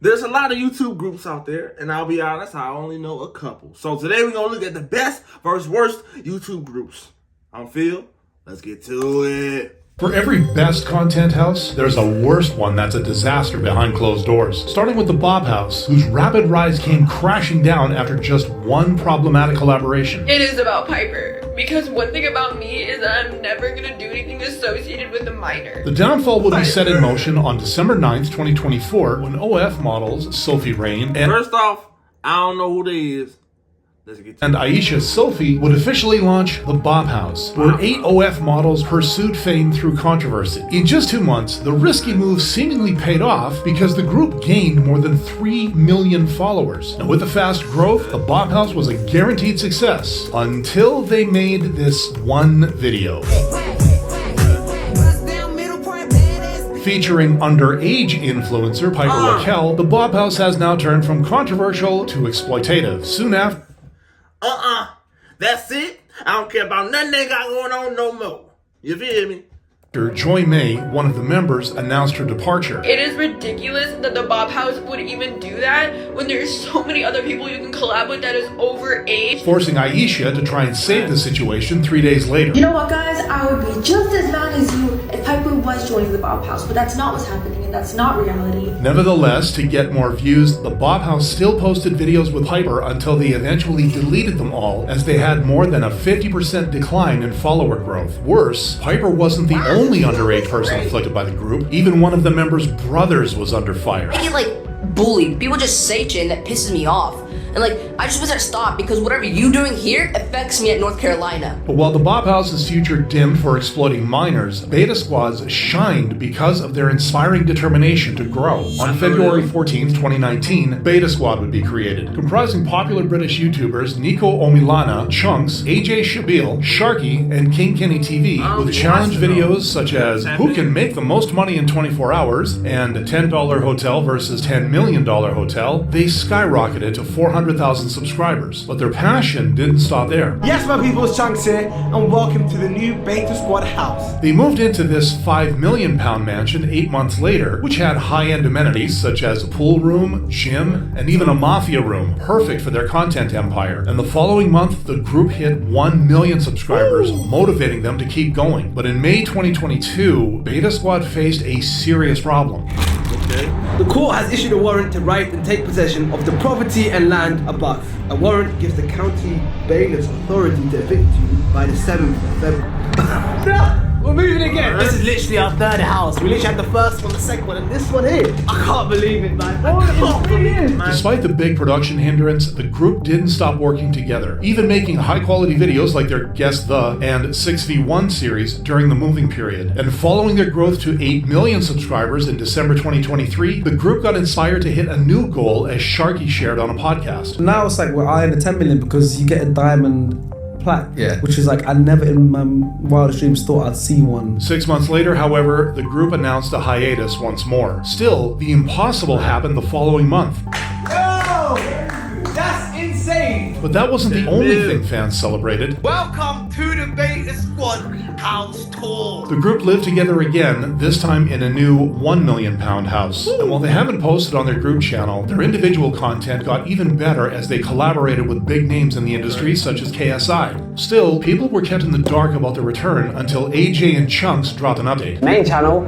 There's a lot of YouTube groups out there, and I'll be honest, I only know a couple. So today we're going to look at the best versus worst YouTube groups. I'm Phil. Let's get to it. For every best content house, there's a worst one that's a disaster behind closed doors. Starting with the Bob House, whose rapid rise came crashing down after just one problematic collaboration. It is about Piper. Because one thing about me is that I'm never gonna do anything associated with a minor. The downfall would be set in motion on December 9th, 2024, when OF models Sophie Rain and First off, I don't know who they is. and Aisha Sophie would officially launch the Bob House, where 8 OF models pursued fame through controversy. In just 2 months, the risky move seemingly paid off because the group gained more than 3 million followers. Now, with the fast growth, the Bob House was a guaranteed success until they made this one video. Featuring underage influencer Piper Raquel, the Bob House has now turned from controversial to exploitative. Soon after, That's it. I don't care about nothing they got going on no more. You feel me? Joy May, one of the members, announced her departure. It is ridiculous that the Bob House would even do that when there's so many other people you can collab with that is overage. Forcing Aisha to try and save the situation 3 days later. You know what, guys? I would be just as mad as you if Piper was joining the Bob House, but that's not what's happening, and that's not reality. Nevertheless, to get more views, the Bob House still posted videos with Piper until they eventually deleted them all, as they had more than a 50% decline in follower growth. Worse, Piper wasn't the only underage person afflicted by the group. Even one of the members' brothers was under fire. I get bullied. People just say shit and that pisses me off. And I just wish I'd stop because whatever you doing here affects me at North Carolina. But while the Bob House's future dimmed for exploiting minors, Beta Squads shined because of their inspiring determination to grow. On February 14th, 2019, Beta Squad would be created, comprising popular British YouTubers Nico Omilana, Chunks, AJ Shabil, Sharky, and King Kenny TV, with challenge videos such as who can make the most money in 24 hours and $10 hotel versus $10 million hotel. They skyrocketed to 400,000 subscribers, but their passion didn't stop there. Yes, my people, it's Chunks here, and welcome to the new Beta Squad house. They moved into this £5 million mansion 8 months later, which had high-end amenities such as a pool room, gym, and even a mafia room, perfect for their content empire. And the following month, the group hit 1 million subscribers, motivating them to keep going. But in May 2022, Beta Squad faced a serious problem. The court has issued a warrant to write and take possession of the property and land above. A warrant gives the county bailiff's authority to evict you by the 7th of February. We're moving again. This is literally our third house. We literally had the first one, the second one, and this one here. I can't believe it, man. I can't believe it. Despite the big production hindrance, the group didn't stop working together, even making high-quality videos like their Guess The and 6v1 series during the moving period. And following their growth to 8 million subscribers in December 2023, the group got inspired to hit a new goal, as Sharky shared on a podcast. Now it's like we're eyeing the 10 million because you get a diamond plaque, which is I never in my wildest dreams thought I'd see one. 6 months later, however, the group announced a hiatus once more. Still, the impossible happened the following month. Yo! That's insane! But that wasn't the only thing fans celebrated. Welcome to the Beta Squad house tour. The group lived together again, this time in a new £1 million house. And while they haven't posted on their group channel, their individual content got even better as they collaborated with big names in the industry such as KSI. Still, people were kept in the dark about their return until AJ and Chunks dropped an update. Main channel,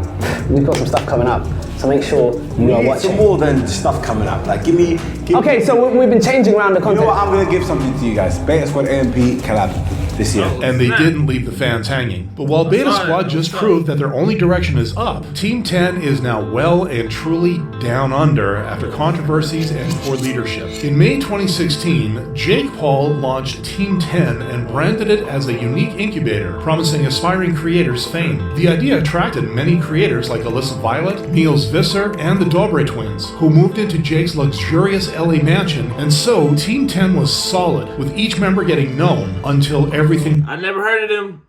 we've got some stuff coming up, so make sure you are watching. Some more than stuff coming up. Give me. Okay, so we've been changing around the content. You know what? I'm gonna give something to you guys. Beta Squad AMP collab this year. And they didn't leave the fans hanging. But while Beta Squad just proved that their only direction is up, Team 10 is now well and truly down under after controversies and poor leadership. In May 2016, Jake Paul launched Team 10 and branded it as a unique incubator, promising aspiring creators fame. The idea attracted many creators like Alyssa Violet, Niels Visser, and the Dobre twins, who moved into Jake's luxurious LA mansion, and so Team 10 was solid, with each member getting known until everything. I never heard of them.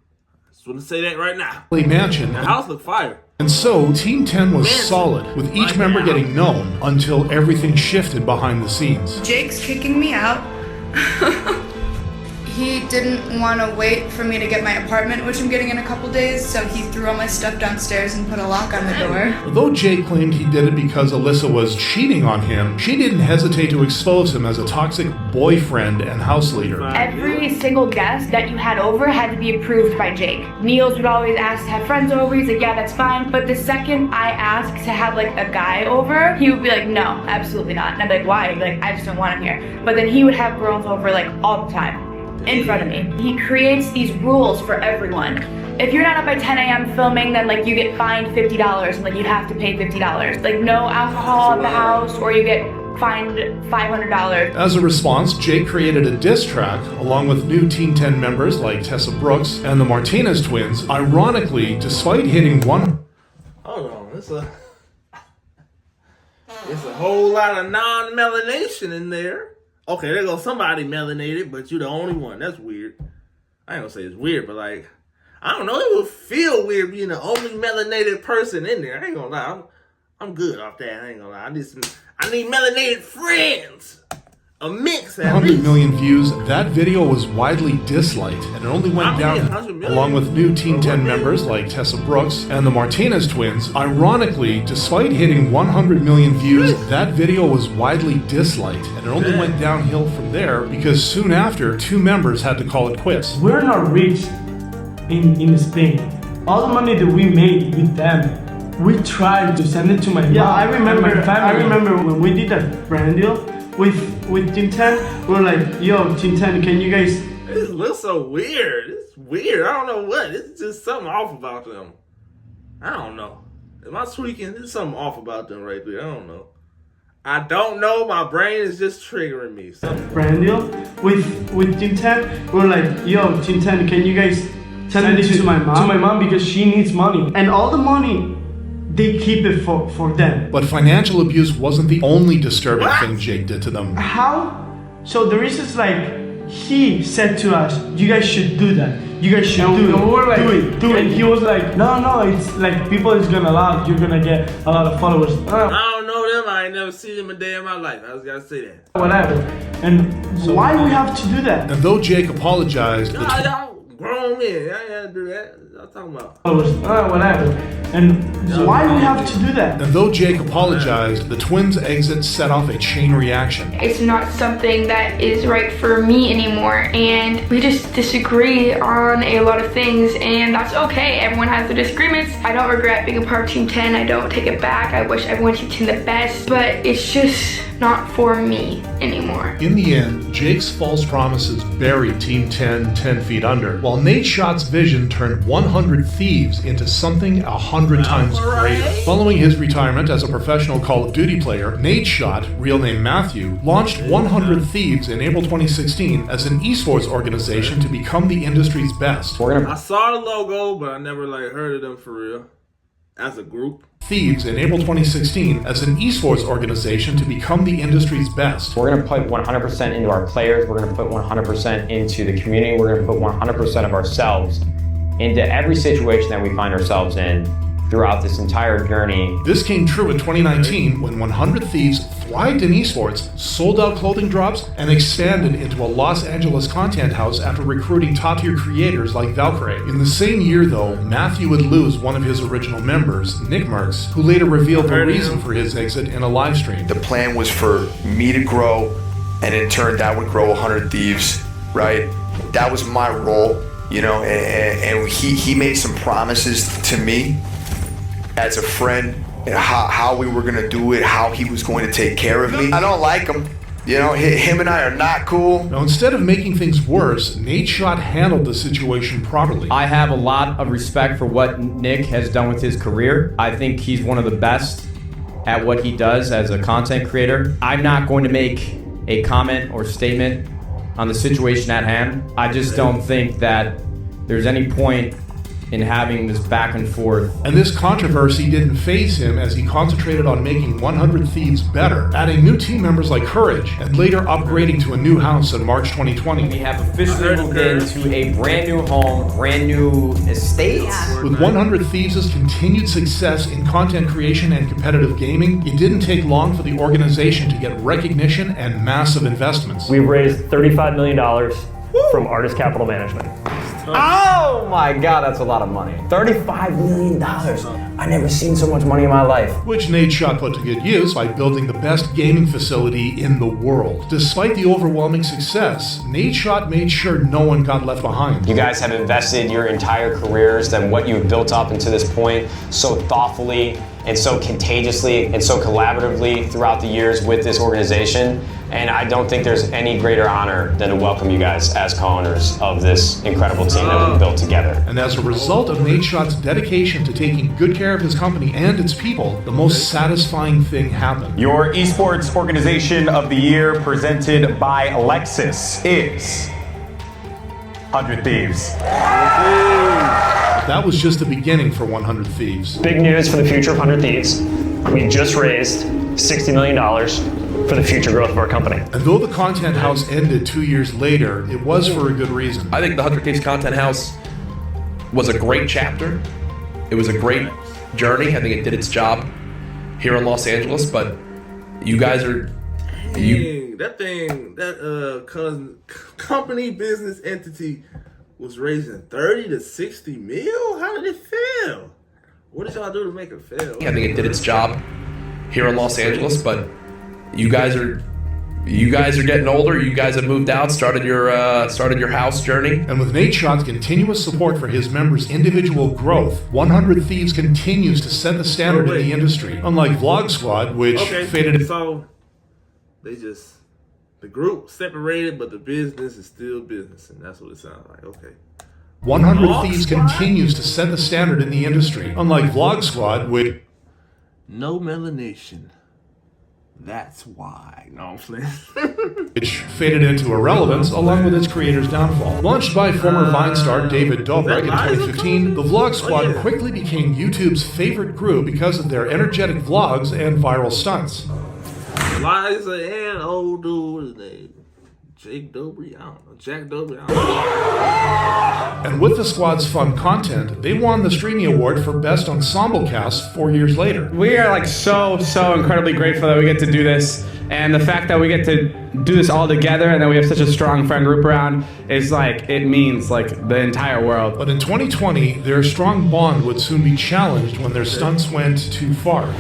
Just want to say that right now. Mansion. The house looked fire. And so Team 10 was solid, with each member getting known until everything shifted behind the scenes. Jake's kicking me out. He didn't want to wait for me to get my apartment, which I'm getting in a couple days, so he threw all my stuff downstairs and put a lock on the door. Although Jake claimed he did it because Alyssa was cheating on him, she didn't hesitate to expose him as a toxic boyfriend and house leader. Every single guest that you had over had to be approved by Jake. Niels would always ask to have friends over. He's like, yeah, that's fine. But the second I asked to have like a guy over, he would be like, no, absolutely not. And I'd be like, why? He'd be like, I just don't want him here. But then he would have girls over like all the time in front of me. He creates these rules for everyone. If you're not up by 10 a.m. filming, then like you get fined $50 and like you have to pay $50. Like no alcohol at the house, or you get fined $500. As a response, Jake created a diss track along with new Team 10 members like Tessa Brooks and the Martinez twins. Ironically, despite hitting one... Hold on, it's a whole lot of non-melanation in there. Okay, there goes somebody melanated, but you're the only one. That's weird. I ain't gonna say it's weird, but like, I don't know, it would feel weird being the only melanated person in there. I ain't gonna lie, I'm good off that. I ain't gonna lie. I need melanated friends. A mix at 100 least. million views, that video was widely disliked, and it only went down along with new Team 10 members like Tessa Brooks and the Martinez twins. Ironically, despite hitting 100 million views, that video was widely disliked, and it only went downhill from there because soon after, 2 members had to call it quits. We're not rich in Spain. All the money that we made with them, we tried to send it to my mom. Yeah, I remember when we did that brand deal with Team 10, we were like, yo, Team 10, can you guys... It looks so weird. It's weird. I don't know what. It's just something off about them. I don't know. Am I tweaking? There's something off about them right there. I don't know. I don't know. My brain is just triggering me. Brand deal with Team 10, we were like, yo, Team 10, can you guys send it to my mom? To my mom because she needs money. And all the money, they keep it for them. But financial abuse wasn't the only disturbing thing Jake did to them. How? So the reason is like, he said to us, you guys should do that. You guys should do it. We were like, do it. And he was like, no, it's like people is gonna love, you're gonna get a lot of followers. I don't know them. I ain't never seen them a day in my life. I just gotta say that. Whatever. And so why do we have to do that? And though Jake apologized, y'all grown men. I ain't gotta do that. I'm talking about. Whatever. And so why do we have to do that? And though Jake apologized, the twins' exit set off a chain reaction. It's not something that is right for me anymore, and we just disagree on a lot of things, and that's okay. Everyone has their disagreements. I don't regret being a part of Team 10. I don't take it back. I wish everyone Team 10 the best, but it's just not for me anymore. In the end, Jake's false promises buried Team 10 10 feet under, while Nate Schott's vision turned 100 Thieves into something 100 times greater. Following his retirement as a professional Call of Duty player, Nate Schott, real name Matthew, launched 100 Thieves in April 2016 as an esports organization to become the industry's best. I saw the logo, but I never heard of them for real. As a group. Thieves in April 2016 as an esports organization to become the industry's best. We're going to put 100% into our players. We're going to put 100% into the community. We're going to put 100% of ourselves into every situation that we find ourselves in throughout this entire journey. This came true in 2019 when 100 Thieves thrived in esports, sold out clothing drops, and expanded into a Los Angeles content house after recruiting top-tier creators like Valkyrie. In the same year, though, Matthew would lose one of his original members, Nick Merckx, who later revealed the reason for his exit in a live stream. The plan was for me to grow, and in turn, that would grow 100 Thieves, right? That was my role, you know, and he made some promises to me as a friend, and how we were gonna do it, how he was going to take care of me. I don't like him. You know, him and I are not cool. Now, instead of making things worse, Nate Schott handled the situation properly. I have a lot of respect for what Nick has done with his career. I think he's one of the best at what he does as a content creator. I'm not going to make a comment or statement on the situation at hand. I just don't think that there's any point in having this back and forth. And this controversy didn't faze him as he concentrated on making 100 Thieves better, adding new team members like Courage, and later upgrading to a new house in March 2020. We have officially moved into a brand new home, brand new estate. With 100 Thieves' continued success in content creation and competitive gaming, it didn't take long for the organization to get recognition and massive investments. We've raised $35 million from Artist Capital Management. Oh my God, that's a lot of money. $35 million. I never seen so much money in my life. Which Nadeshot put to good use by building the best gaming facility in the world. Despite the overwhelming success, Nadeshot made sure no one got left behind. You guys have invested your entire careers and what you've built up until this point so thoughtfully and so contagiously and so collaboratively throughout the years with this organization. And I don't think there's any greater honor than to welcome you guys as co-owners of this incredible team that we've built together. And as a result of Nadeshot's dedication to taking good care of his company and its people, the most satisfying thing happened. Your Esports Organization of the Year, presented by Lexus, is 100 Thieves. That was just the beginning for 100 Thieves. Big news for the future of 100 Thieves. We just raised $60 million for the future growth of our company. And though the Content House ended 2 years later, it was for a good reason. I think the 100 Thieves Content House was a great chapter. It was a great journey. I think it did its job here in Los Angeles, but you guys are... That company business entity was raising 30 to 60 mil? How did it fail? What did y'all do to make it fail? I think it did its job here in Los Angeles, but you guys are getting older. You guys have moved out, started your house journey. And with Nadeshot's continuous support for his members' individual growth, 100 Thieves continues to set the standard in the industry. Unlike Vlog Squad, which faded. So the group separated, but the business is still business, and that's what it sounds like. Okay. 100 Thieves continues to set the standard in the industry. Unlike Vlog Squad, which... No melanation. That's why. No, I'm playing. which faded into irrelevance along with its creator's downfall. Launched by former Vine star David Dobrik in 2015, the Vlog Squad quickly became YouTube's favorite group because of their energetic vlogs and viral stunts. Liza and old dude, what is his name? Jack Dobrik? I don't know. Jack Dobrik? I don't know. And with the squad's fun content, they won the Streamy Award for Best Ensemble Cast 4 years later. We are like so incredibly grateful that we get to do this. And the fact that we get to do this all together and that we have such a strong friend group around is like, it means like the entire world. But in 2020, their strong bond would soon be challenged when their stunts went too far.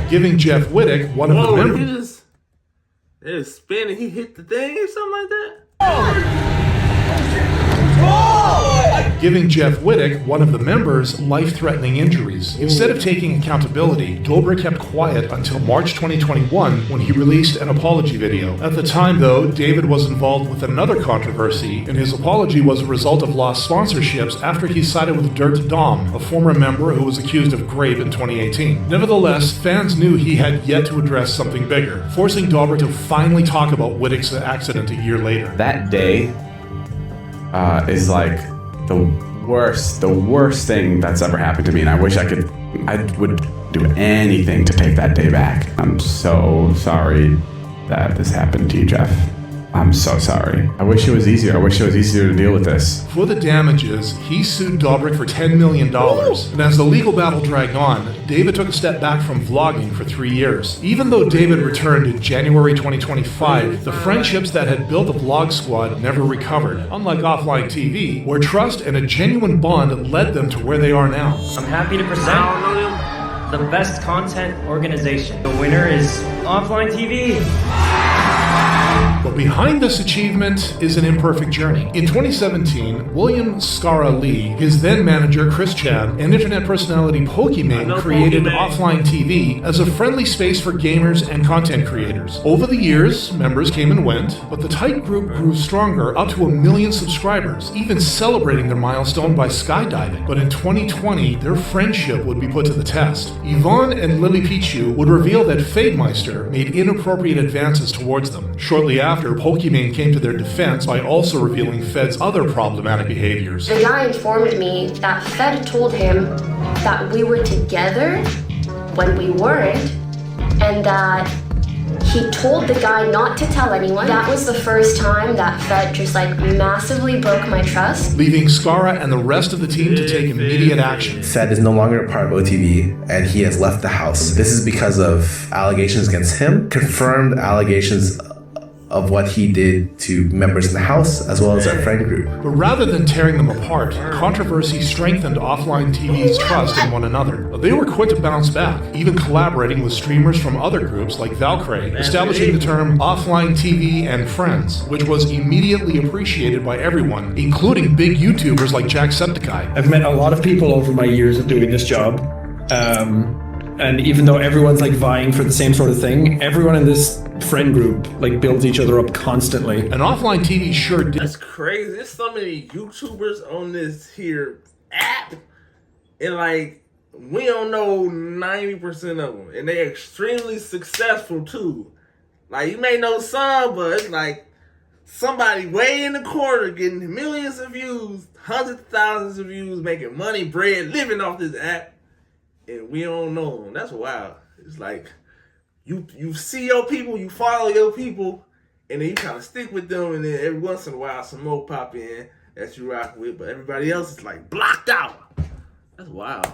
Giving Jeff Wittick, one of the members... It was spinning, he hit the thing or something like that? Giving Jeff Wittick, one of the members, life-threatening injuries. Instead of taking accountability, Dobrik kept quiet until March 2021 when he released an apology video. At the time, though, David was involved with another controversy, and his apology was a result of lost sponsorships after he sided with Dirt Dom, a former member who was accused of rape in 2018. Nevertheless, fans knew he had yet to address something bigger, forcing Dobrik to finally talk about Wittick's accident a year later. That day is like the worst thing that's ever happened to me, and I wish I would do anything to take that day back. I'm so sorry that this happened to you, Jeff. I'm so sorry. I wish it was easier. I wish it was easier to deal with this. For the damages, he sued Dobrik for $10 million. And as the legal battle dragged on, David took a step back from vlogging for 3 years. Even though David returned in January 2025, the friendships that had built the Vlog Squad never recovered, unlike offline TV, where trust and a genuine bond led them to where they are now. I'm happy to present the best content organization. The winner is Offline TV. But behind this achievement is an imperfect journey. In 2017, William Scara Lee, his then manager Chris Chan, and internet personality Pokimane created Offline TV as a friendly space for gamers and content creators. Over the years, members came and went, but the tight group grew stronger, up to 1 million subscribers, even celebrating their milestone by skydiving. But in 2020, their friendship would be put to the test. Yvonne and Lily Pichu would reveal that Fademeister made inappropriate advances towards them. Shortly after, Pokimane came to their defense by also revealing Fed's other problematic behaviors. The guy informed me that Fed told him that we were together when we weren't, and that He told the guy not to tell anyone. That was the first time that Fed just like massively broke my trust. Leaving Skara and the rest of the team to take immediate action. Fed is no longer a part of OTV, and he has left the house. This is because of allegations against him, confirmed allegations of what he did to members in the house as well as our friend group. But rather than tearing them apart, controversy strengthened Offline TV's trust in one another. They were quick to bounce back, even collaborating with streamers from other groups like Valkyrie, establishing the term Offline TV and Friends, which was immediately appreciated by everyone, including big YouTubers like Jacksepticeye. I've met a lot of people over my years of doing this job. And even though everyone's like vying for the same sort of thing, everyone in this friend group like builds each other up constantly. And Offline TV sure did. That's crazy. There's so many YouTubers on this here app, and like we don't know 90% of them, and they're extremely successful too. Like you may know some, but it's like somebody way in the corner getting millions of views, hundreds of thousands of views, making money, bread, living off this app. And we don't know them. That's wild. It's like you see your people, you follow your people, and then you kind of stick with them, and then every once in a while some more pop in that you rock with, but everybody else is like blocked out. That's wild.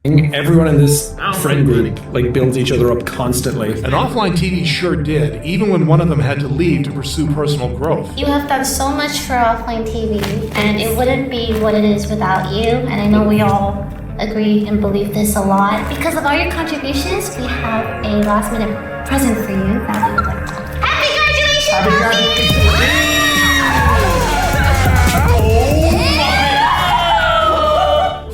Everyone in this friend group like builds each other up constantly. And Offline TV sure did, even when one of them had to leave to pursue personal growth. You have done so much for Offline TV, and it wouldn't be what it is without you, and I know we all agree and believe this a lot. Because of all your contributions, we have a last minute present for you that we would like to. Happy graduation! Happy graduation!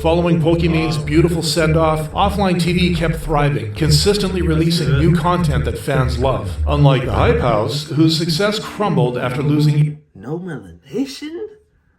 Following Pokemon's beautiful send-off, Offline TV kept thriving, consistently releasing new content that fans love. Unlike the Hype House, whose success crumbled after losing No melanation?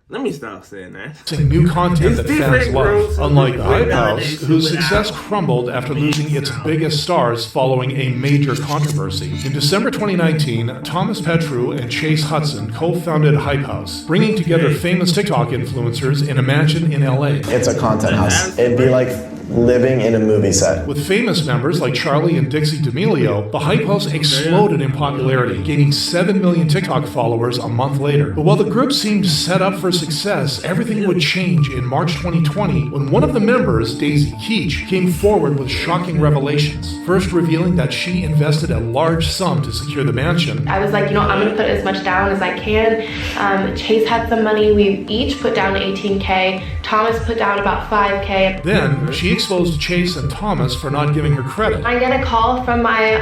Let me stop saying that. New content that fans love. Girls, Unlike the Hype House, whose success crumbled after losing its biggest stars following a major controversy. In December 2019, Thomas Petru and Chase Hudson co-founded Hype House, bringing together famous TikTok influencers in a mansion in LA. It's a content house. It'd be like living in a movie set. With famous members like Charlie and Dixie D'Amelio, the Hype House exploded in popularity, gaining 7 million TikTok followers a month later. But while the group seemed set up for success, everything would change in March 2020 when one of the members, Daisy Keach, came forward with shocking revelations. First revealing that she invested a large sum to secure the mansion. I was like, I'm going to put as much down as I can. Chase had some money. We each put down $18K. Thomas put down about $5K. Then she exposed Chase and Thomas for not giving her credit. I get a call from my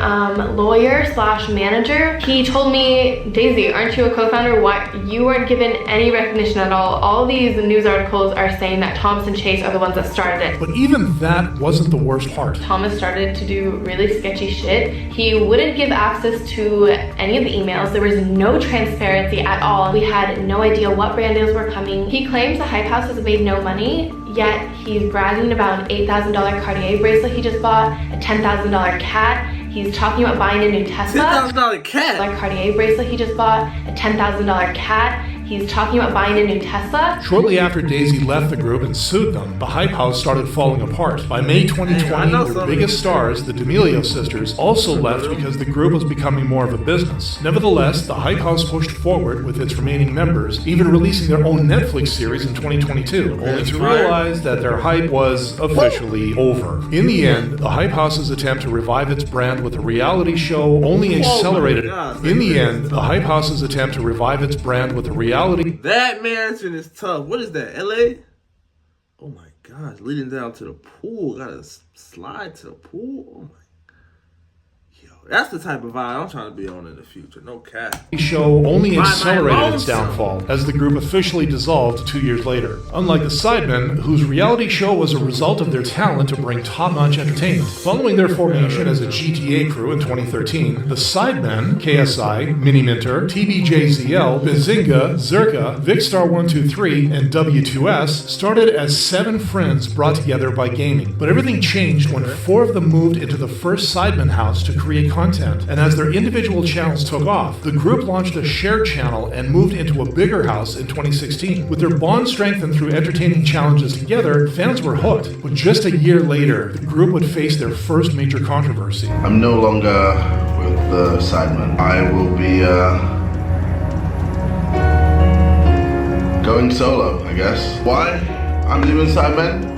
lawyer/manager. He told me, Daisy, aren't you a co-founder? Why you weren't given any recognition at all. All these news articles are saying that Thomas and Chase are the ones that started it. But even that wasn't the worst part. Thomas started to do really sketchy shit. He wouldn't give access to any of the emails. There was no transparency at all. We had no idea what brand deals were coming. He claims the Hype House has made no money, yet he's bragging about an $8,000 Cartier bracelet he just bought, a $10,000 cat. He's talking about buying a new Tesla. $10,000 cat. Like Cartier bracelet he just bought, a $10,000 cat. He's talking about buying a new Tesla. Shortly after Daisy left the group and sued them, the Hype House started falling apart. By May 2020, their biggest stars, the D'Amelio sisters, also left because the group was becoming more of a business. Nevertheless, the Hype House pushed forward with its remaining members, even releasing their own Netflix series in 2022, only to realize that their hype was officially over. In the end, the Hype House's attempt to revive its brand with a reality show only accelerated. In the end, the Hype House's attempt to revive its brand with a reality. That mansion is tough. What is that, LA? Oh my gosh, leading down to the pool. Gotta slide to the pool. Oh my. Yo, that's the type of vibe I'm trying to be on in the future. No cap. The show only accelerated its downfall as the group officially dissolved 2 years later. Unlike the Sidemen, whose reality show was a result of their talent to bring top-notch entertainment. Following their formation as a GTA crew in 2013, the Sidemen, KSI, Mini Minter, TBJZL, Bazinga, Zerka, Vicstar123, and W2S started as 7 friends brought together by gaming. But everything changed when 4 of them moved into the first Sidemen house to create content, and as their individual channels took off, the group launched a shared channel and moved into a bigger house in 2016. With their bond strengthened through entertaining challenges together, fans were hooked. But just a year later, the group would face their first major controversy. I'm no longer with the Sidemen. I will be going solo, I guess. Why I'm leaving Sidemen?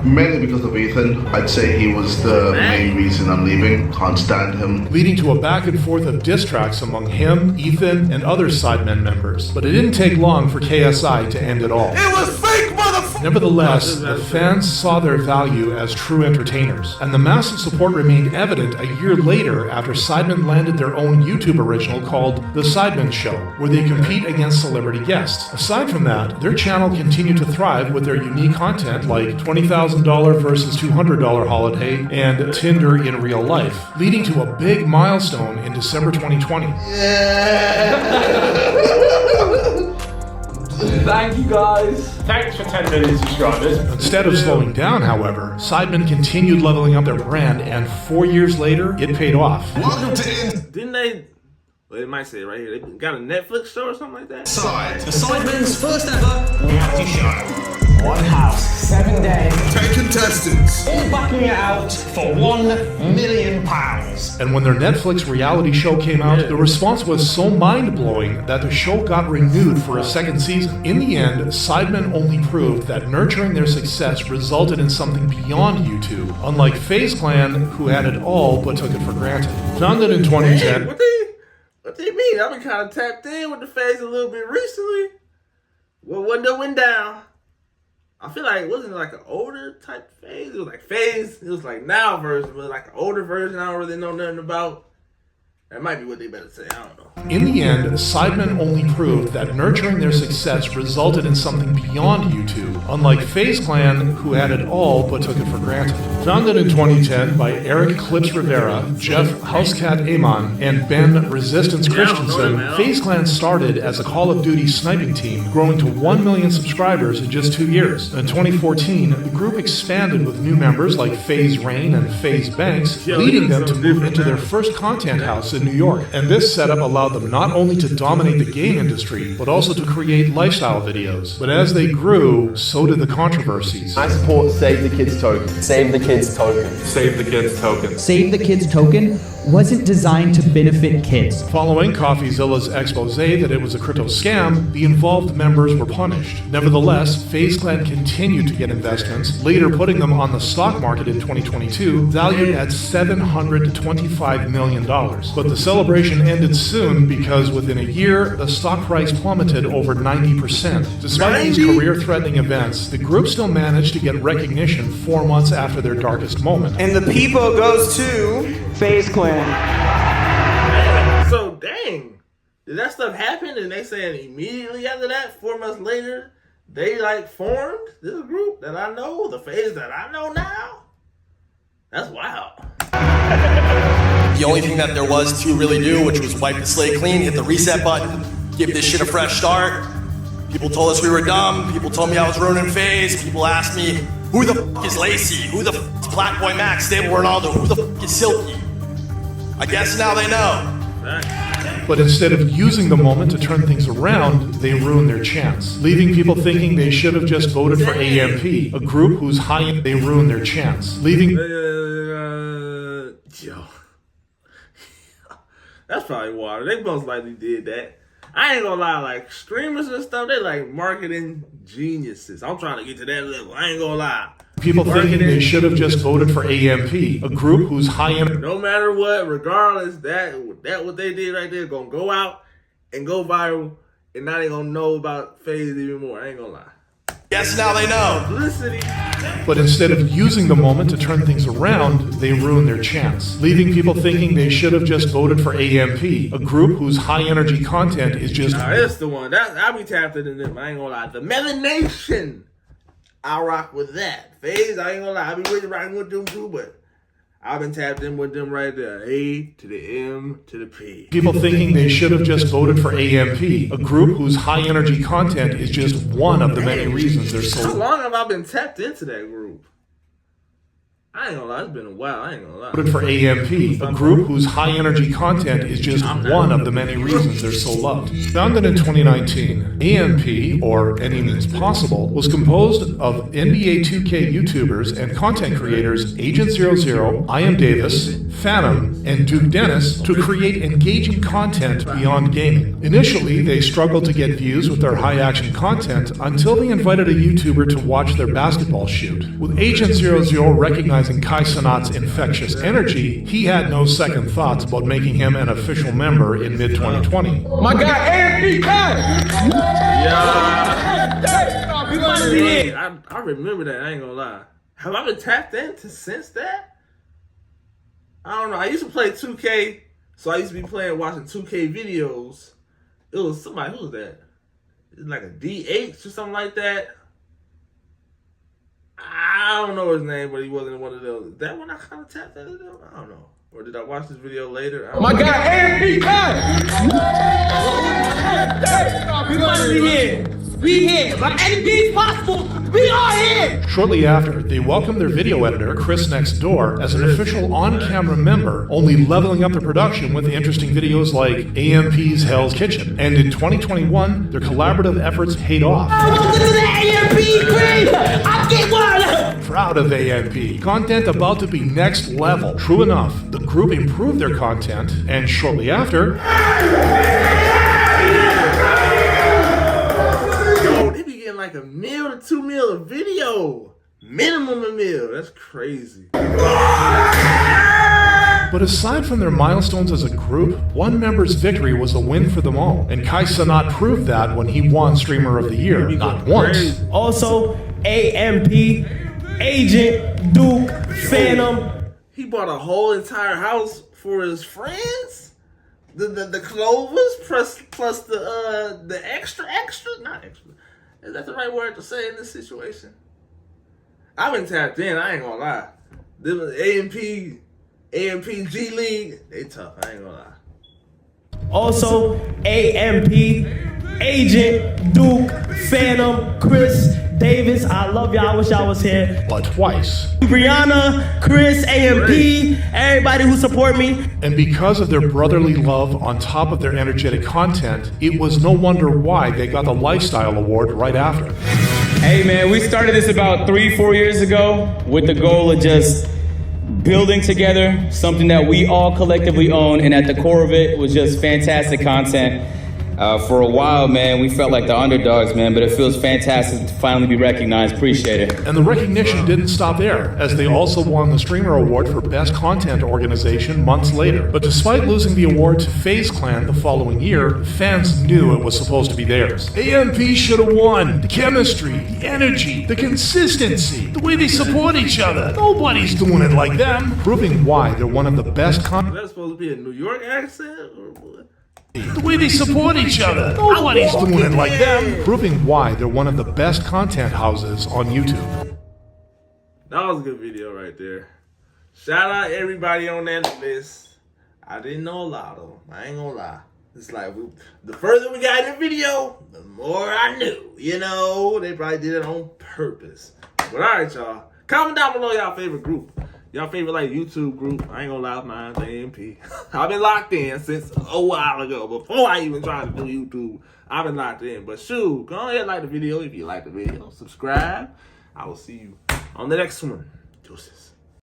Mainly because of Ethan. I'd say he was the main reason I'm leaving. Can't stand him. Leading to a back and forth of diss tracks among him, Ethan, and other Sidemen members. But it didn't take long for KSI to end it all. It was fake, motherfucker! Nevertheless, the fans saw their value as true entertainers, and the massive support remained evident a year later after Sidemen landed their own YouTube original called The Sidemen Show, where they compete against celebrity guests. Aside from that, their channel continued to thrive with their unique content like $20,000 versus $200 holiday and Tinder in real life, leading to a big milestone in December 2020. Thank you guys. Thanks for 10 million subscribers. Instead of slowing down, however, Sidemen continued leveling up their brand, and 4 years later, it paid off. Welcome to Didn't they? Well, it might say it right here. They got a Netflix show or something like that. The Sidemen's first ever reality show. One house, 7 days. 10 contestants. All backing it out for £1 million. And when their Netflix reality show came out, the response was so mind-blowing that the show got renewed for a second season. In the end, Sidemen only proved that nurturing their success resulted in something beyond YouTube, unlike FaZe Clan, who had it all but took it for granted. Founded in 2010... What do you mean? I've been kind of tapped in with the FaZe a little bit recently. Well, what went down? I feel like, wasn't it like an older type FaZe? It was like FaZe. It was like now version, but like an older version I don't really know nothing about. That might be what they better say. I don't know. In the end, Sidemen only proved that nurturing their success resulted in something beyond YouTube, unlike FaZe Clan, who had it all but took it for granted. Founded in 2010 by Eric Clips Rivera, Jeff Housecat Amon, and Ben Resistance Christensen, FaZe Clan started as a Call of Duty sniping team, growing to 1 million subscribers in just 2 years. In 2014, the group expanded with new members like FaZe Rain and FaZe Banks, leading them to move into their first content house in New York. And this setup allowed them not only to dominate the game industry, but also to create lifestyle videos. But as they grew, so did the controversies. I support Save the Kids Token. Save the Kids Token. Save the Kids Token. Save the Kids Token wasn't designed to benefit kids. Following CoffeeZilla's expose that it was a crypto scam, the involved members were punished. Nevertheless, FaZe Clan continued to get investments, later putting them on the stock market in 2022, valued at $725 million. But the celebration ended soon because within a year, the stock price plummeted over 90%. Despite these career-threatening events, the group still managed to get recognition 4 months after their darkest moment. And the people goes to FaZe Clan. So, dang. Did that stuff happen? And they saying immediately after that, 4 months later, they like formed this group that I know, the FaZe that I know now? That's wild. The only thing that there was to really do, which was wipe the slate clean, hit the reset button, give this shit a fresh start. People told us we were dumb. People told me I was ruining FaZe. People asked me, who the f*** is Lacey? Who the f*** is Blackboy Max? Stable Ronaldo? Who the f*** is Silky? I guess now they know. But instead of using the moment to turn things around, they ruined their chance, leaving people thinking they should have just voted for AMP, a group whose high-end they ruined their chance, leaving... Yo. That's probably water. They most likely did that. I ain't gonna lie, like, streamers and stuff, they like marketing geniuses. I'm trying to get to that level. I ain't gonna lie. People thinking they should have just voted for AMP, a group whose high-end... No matter what, regardless, that what they did right there gonna go out and go viral, and now they gonna know about FaZe even more. I ain't gonna lie. Yes, now they know. Publicity. But instead of using the moment to turn things around, they ruined their chance, leaving people thinking they should have just voted for AMP, a group whose high-energy content is just... Nah, that's the one. I'll be tapped into them. I ain't gonna lie. The Melanation. I'll rock with that. FaZe, I ain't gonna lie. I be really rocking with them too, but I've been tapped in with them right there. A to the M to the P. People thinking they should have just voted for AMP, a group whose high-energy content is just one of the many reasons they're so... How long have I been tapped into that group? I ain't gonna lie, it's been a while. I ain't gonna lie. Voted for AMP, a group whose high-energy content is just one of the many reasons they're so loved. Founded in 2019, AMP, or Any Means Possible, was composed of NBA 2K YouTubers and content creators Agent 00, I Am Davis, Phantom, and Duke Dennis to create engaging content beyond gaming. Initially, they struggled to get views with their high-action content until they invited a YouTuber to watch their basketball shoot. With Agent 00 recognizing Kai Cenat's infectious energy, he had no second thoughts about making him an official member in mid-2020. My guy, AMP Kai! I remember that, I ain't gonna lie. Have I been tapped into since that? I don't know. I used to play 2K, so I used to be watching 2K videos. It was somebody, who was that? It was like a DH or something like that. I don't know his name, but he wasn't one of those. That one I kind of tapped into them? I don't know. Or did I watch this video later? My guy, AMP Kai! We here. We here. By any means possible, we are here! Shortly after, they welcomed their video editor, Chris Next Door, as an official on-camera member, only leveling up the production with interesting videos like AMP's Hell's Kitchen. And in 2021, their collaborative efforts paid off. Welcome to the AMP cream! I get one! Proud of AMP. Content about to be next level. True enough, the group improved their content, and shortly after... like $1 to $2 million a video. Minimum $1 million. That's crazy. But aside from their milestones as a group, one member's victory was a win for them all. And Kai Cenat proved that when he won Streamer of the Year, not once. Also, AMP, Agent, Duke, Phantom. He bought a whole entire house for his friends? The Clovers plus the extra? Not extra. Is that the right word to say in this situation? I've been tapped in, I ain't gonna lie. Them AMP G League, they tough, I ain't gonna lie. Also, AMP, Agent, Duke, Phantom, Chris, Davis, I love y'all, I wish y'all was here. But twice. Brianna, Chris, AMP, everybody who support me. And because of their brotherly love on top of their energetic content, it was no wonder why they got the Lifestyle Award right after. Hey man, we started this about 3-4 years ago with the goal of just building together something that we all collectively own, and at the core of it was just fantastic content. For a while, man, we felt like the underdogs, man, but it feels fantastic to finally be recognized. Appreciate it. And the recognition didn't stop there, as they also won the Streamer Award for Best Content Organization months later. But despite losing the award to FaZe Clan the following year, fans knew it was supposed to be theirs. AMP should have won. The chemistry, the energy, the consistency, the way they support each other. Nobody's doing it like them. Proving why they're one of the best content. That's supposed to be a New York accent? Or what? The way they support each other. Nobody's doing it like them. Proving why they're one of the best content houses on YouTube. That was a good video right there. Shout out everybody on that list. I didn't know a lot of them. I ain't gonna lie. It's like, the further we got in the video, the more I knew. You know, they probably did it on purpose. But alright, y'all. Comment down below y'all favorite group. Y'all favorite like YouTube group. I ain't gonna lie, mine's AMP. I've been locked in since a while ago. Before I even tried to do YouTube, I've been locked in. But shoot, go ahead and like the video if you like the video. Subscribe. I will see you on the next one. Deuces.